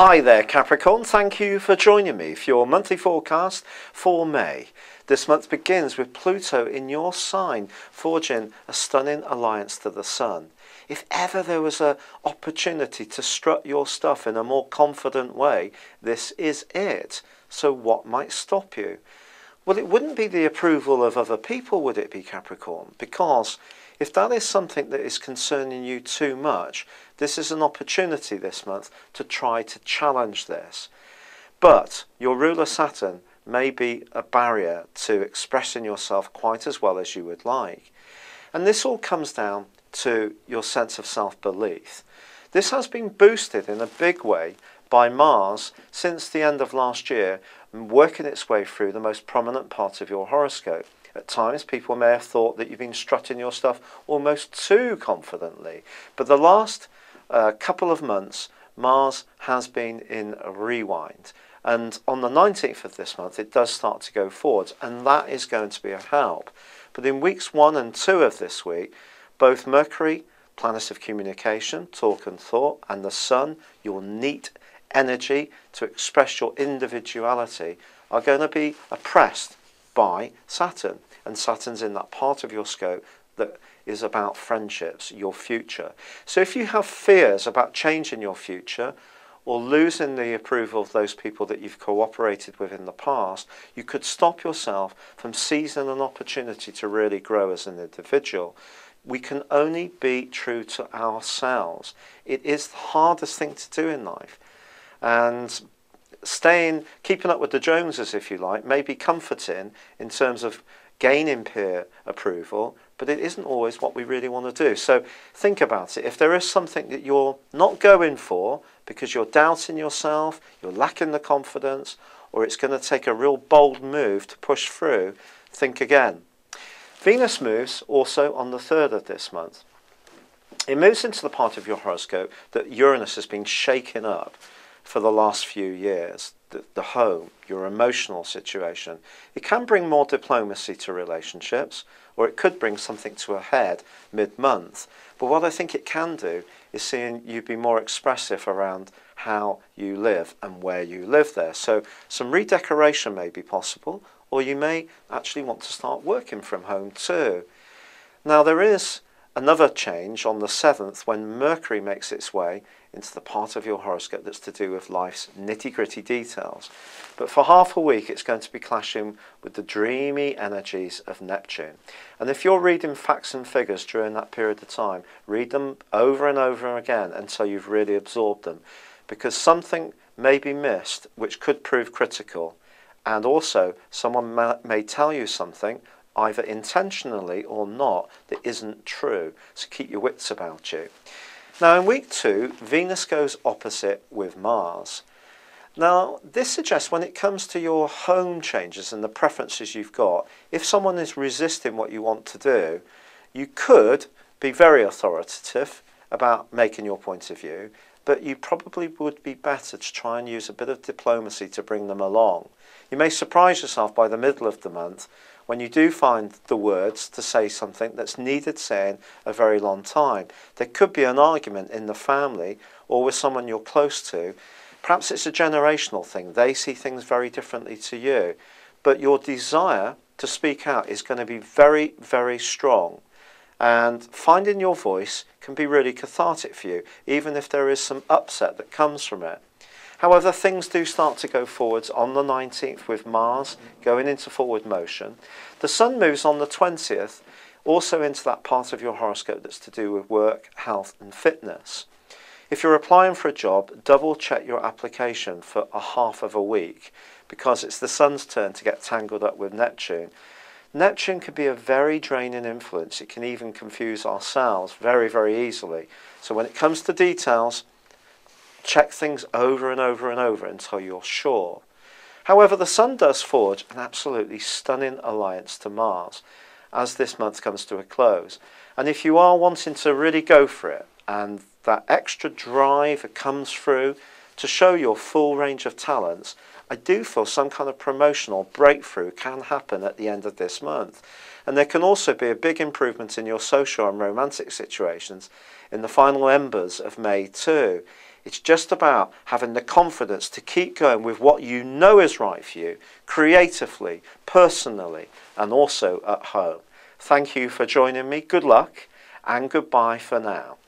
Hi there Capricorn, thank you for joining me for your monthly forecast for May. This month begins with Pluto in your sign, forging a stunning alliance to the Sun. If ever there was an opportunity to strut your stuff in a more confident way, this is it. So what might stop you? Well, it wouldn't be the approval of other people, would it be, Capricorn? Because if that is something that is concerning you too much, this is an opportunity this month to try to challenge this. But your ruler Saturn may be a barrier to expressing yourself quite as well as you would like. And this all comes down to your sense of self-belief. This has been boosted in a big way by Mars since the end of last year, working its way through the most prominent part of your horoscope. At times, people may have thought that you've been strutting your stuff almost too confidently. But the last couple of months, Mars has been in a rewind. And on the 19th of this month, it does start to go forwards. And that is going to be a help. But in weeks 1 and 2 of this week, both Mercury, planet of communication, talk and thought, and the Sun, your neat energy to express your individuality, are going to be oppressed by Saturn. And Saturn's in that part of your scope that is about friendships, your future. So if you have fears about changing your future or losing the approval of those people that you've cooperated with in the past, you could stop yourself from seizing an opportunity to really grow as an individual. We can only be true to ourselves. It is the hardest thing to do in life. And keeping up with the Joneses, if you like, may be comforting in terms of gaining peer approval, but it isn't always what we really want to do. So think about it. If there is something that you're not going for because you're doubting yourself, you're lacking the confidence, or it's going to take a real bold move to push through, think again. Venus moves also on the 3rd of this month. It moves into the part of your horoscope that Uranus has been shaking up for the last few years, the home, your emotional situation. It can bring more diplomacy to relationships, or it could bring something to a head mid-month. But what I think it can do is seeing you be more expressive around how you live and where you live there. So some redecoration may be possible, or you may actually want to start working from home too. Now there is another change on the 7th when Mercury makes its way into the part of your horoscope that's to do with life's nitty-gritty details. But for half a week it's going to be clashing with the dreamy energies of Neptune. And if you're reading facts and figures during that period of time, read them over and over again until you've really absorbed them, because something may be missed which could prove critical. And also someone may tell you something either intentionally or not that isn't true, so keep your wits about you. Now in week 2, Venus goes opposite with Mars. Now this suggests when it comes to your home changes and the preferences you've got, if someone is resisting what you want to do, you could be very authoritative about making your point of view, but you probably would be better to try and use a bit of diplomacy to bring them along. You may surprise yourself by the middle of the month when you do find the words to say something that's needed saying a very long time. There could be an argument in the family or with someone you're close to. Perhaps it's a generational thing. They see things very differently to you. But your desire to speak out is going to be very, very strong. And finding your voice can be really cathartic for you, even if there is some upset that comes from it. However, things do start to go forwards on the 19th with Mars going into forward motion. The Sun moves on the 20th, also into that part of your horoscope that's to do with work, health and fitness. If you're applying for a job, double check your application for a half of a week, because it's the Sun's turn to get tangled up with Neptune. Neptune can be a very draining influence. It can even confuse ourselves very, very easily. So when it comes to details, check things over and over and over until you're sure. However, the Sun does forge an absolutely stunning alliance to Mars as this month comes to a close. And if you are wanting to really go for it, and that extra drive that comes through to show your full range of talents, I do feel some kind of promotional breakthrough can happen at the end of this month. And there can also be a big improvement in your social and romantic situations in the final embers of May too. It's just about having the confidence to keep going with what you know is right for you, creatively, personally, and also at home. Thank you for joining me. Good luck and goodbye for now.